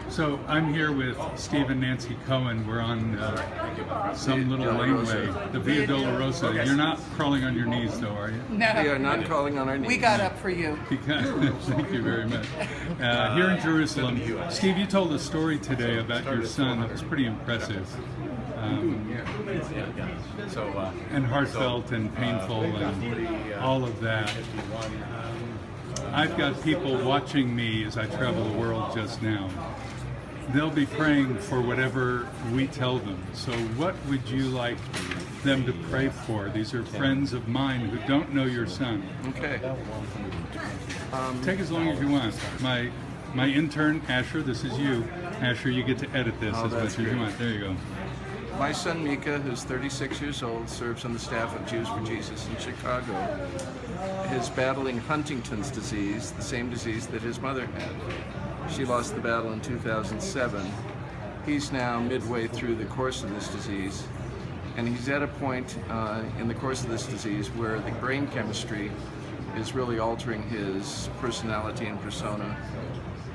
So I'm here with Steve and Nancy Cohen. We're on some little laneway, the Via Dolorosa. You're not crawling on your knees, though, are you? No. We are not crawling on our knees. We got up for you. Thank you very much. Here in Jerusalem, Steve, you told a story today about your son that was pretty impressive. And heartfelt and painful and all of that. I've got people watching me as I travel the world just now. They'll be praying for whatever we tell them. So what would you like them to pray for? These are friends of mine who don't know your son. Okay. Take as long as you want. My intern, Asher, this is you. Asher, you get to edit this as much as you want. There you go. My son Micah, who's 36 years old, serves on the staff of Jews for Jesus in Chicago. Is battling Huntington's disease, the same disease that his mother had. She lost the battle in 2007. He's now midway through the course of this disease, and he's at a point in the course of this disease where the brain chemistry is really altering his personality and persona,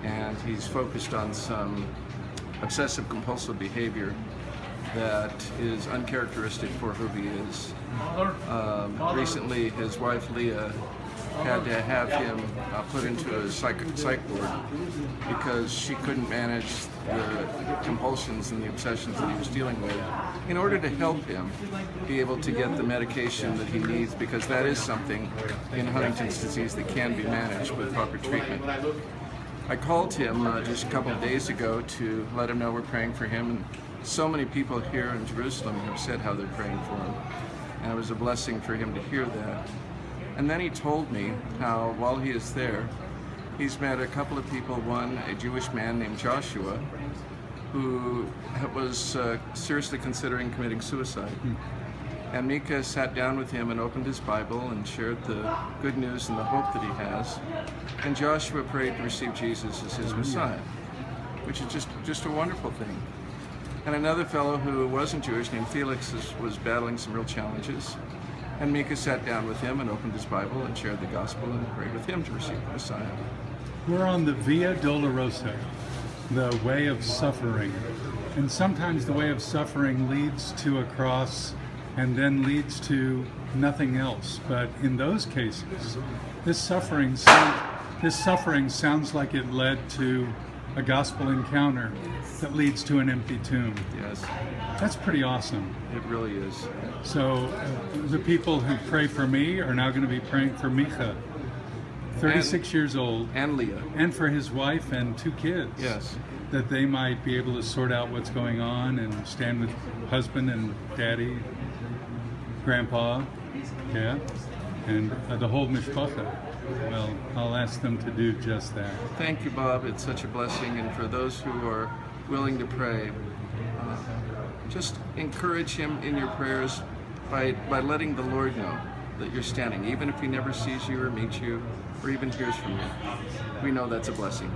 and he's focused on some obsessive compulsive behavior that is uncharacteristic for who he is. Recently, his wife Leah had to have him put into a psych ward because she couldn't manage the compulsions and the obsessions that he was dealing with, in order to help him be able to get the medication that he needs, because that is something in Huntington's disease that can be managed with proper treatment. I called him just a couple of days ago to let him know we're praying for him, and so many people here in Jerusalem have said how they're praying for him, and it was a blessing for him to hear that. And then he told me how, while he is there, he's met a couple of people, one, a Jewish man named Joshua, who was seriously considering committing suicide. And Micah sat down with him and opened his Bible and shared the good news and the hope that he has. And Joshua prayed to receive Jesus as his Messiah, which is just a wonderful thing. And another fellow who wasn't Jewish, named Felix, was battling some real challenges. And Micah sat down with him and opened his Bible and shared the gospel and prayed with him to receive the Messiah. We're on the Via Dolorosa, the way of suffering. And sometimes the way of suffering leads to a cross and then leads to nothing else. But in those cases, this suffering sounds like it led to a gospel encounter that leads to an empty tomb. Yes. That's pretty awesome. It really is. So the people who pray for me are now going to be praying for Micah, 36 years old. And Leah. And for his wife and 2 kids. Yes. That they might be able to sort out what's going on and stand with husband and daddy, grandpa, yeah, and the whole mishpacha. Well, I'll ask them to do just that. Thank you, Bob. It's such a blessing. And for those who are willing to pray, just encourage him in your prayers by letting the Lord know that you're standing, even if he never sees you or meets you or even hears from you. We know that's a blessing.